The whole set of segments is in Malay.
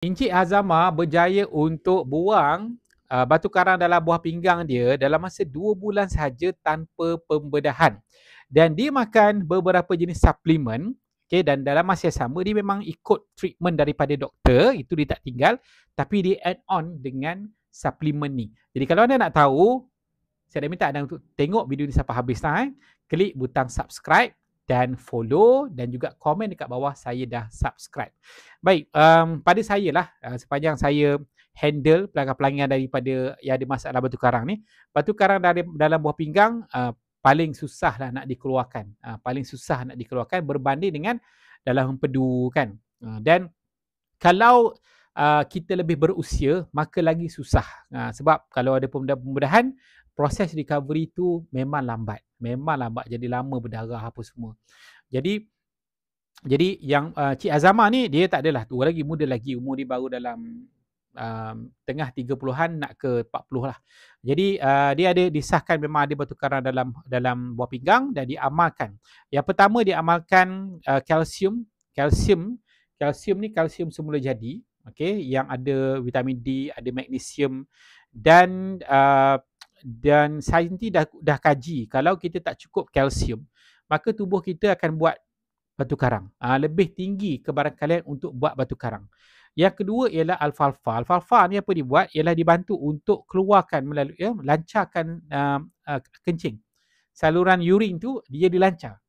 Encik Hazama berjaya untuk buang batu karang dalam buah pinggang dia dalam masa 2 bulan sahaja tanpa pembedahan. Dan dia makan beberapa jenis suplemen, okay, dan dalam masa yang sama dia memang ikut treatment daripada doktor, itu dia tak tinggal, tapi dia add on dengan suplemen ni. Jadi kalau anda nak tahu, saya dah minta anda untuk tengok video ni sampai habis lah. Klik butang subscribe dan follow dan juga komen dekat bawah saya dah subscribe. Baik, pada saya lah, sepanjang saya handle pelanggan-pelanggan daripada yang ada masalah batu karang ni, batu karang dari dalam buah pinggang paling susah lah nak dikeluarkan. Paling susah nak dikeluarkan berbanding dengan dalam empedu kan. Dan kalau kita lebih berusia, maka lagi susah. Sebab kalau ada pembedahan, proses recovery tu memang lambat. Memang lambat, jadi lama berdarah apa semua. Jadi yang Cik Azama ni, dia tak adalah tua lagi, muda lagi. Umur dia baru dalam tengah 30-an nak ke 40 lah. Jadi dia ada disahkan memang ada batu karang dalam buah pinggang dan diamalkan. Yang pertama dia amalkan kalsium ni kalsium semula jadi, okey, yang ada vitamin D, ada magnesium dan saintis dah kaji kalau kita tak cukup kalsium, maka tubuh kita akan buat batu karang. Lebih tinggi kebarangkalian untuk buat batu karang. Yang kedua ialah alfalfa. Alfalfa ni apa dibuat ialah dibantu untuk keluarkan melalui lancarkan kencing. Saluran urin tu dia dilancar.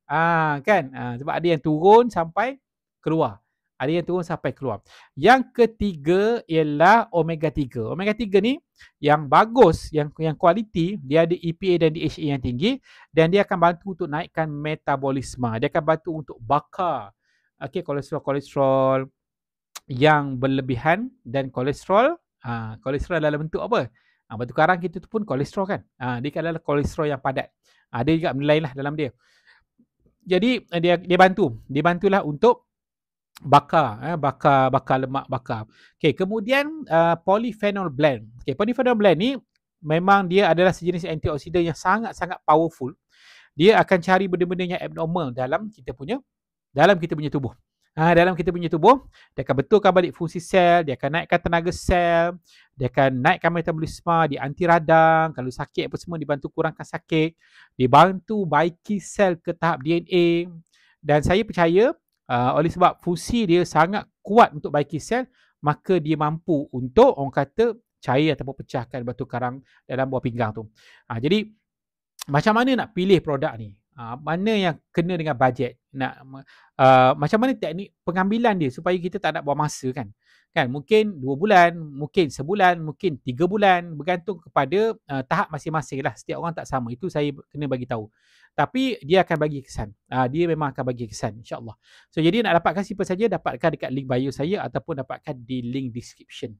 Kan? Sebab ada yang turun sampai keluar. Ada yang turun sampai keluar. Yang ketiga ialah omega 3. Omega 3 ni yang bagus, yang kualiti, dia ada EPA dan DHA yang tinggi dan dia akan bantu untuk naikkan metabolisme. Dia akan bantu untuk bakar kolesterol yang berlebihan dan kolesterol dalam bentuk apa? Batu karang kita tu pun kolesterol kan. Dia adalah kolesterol yang padat. Ada juga benda lain lah dalam dia. Jadi dia bantulah untuk bakar lemak bakar. Okey, kemudian polyphenol blend. Okey, polyphenol blend ni memang dia adalah sejenis antioksidan yang sangat-sangat powerful. Dia akan cari benda-benda yang abnormal dalam kita punya tubuh. Dalam kita punya tubuh, dia akan betulkan balik fungsi sel, dia akan naikkan tenaga sel, dia akan naikkan metabolisme, dia anti radang, kalau sakit apa semua dibantu kurangkan sakit, dibantu baiki sel ke tahap DNA. Dan saya percaya oleh sebab fungsi dia sangat kuat untuk baiki sel, maka dia mampu untuk orang kata cair ataupun pecahkan batu karang dalam buah pinggang tu. Jadi macam mana nak pilih produk ni? Mana yang kena dengan bajet? Macam mana teknik pengambilan dia supaya kita tak nak buang masa kan? Mungkin 2 bulan, mungkin sebulan, mungkin 3 bulan, bergantung kepada tahap masing-masing lah. Setiap orang tak sama. Itu saya kena bagi tahu. Tapi dia akan bagi kesan. Dia memang akan bagi kesan, insya-Allah. So jadi nak dapatkan siapa saja, dapatkan dekat link bio saya ataupun dapatkan di link description.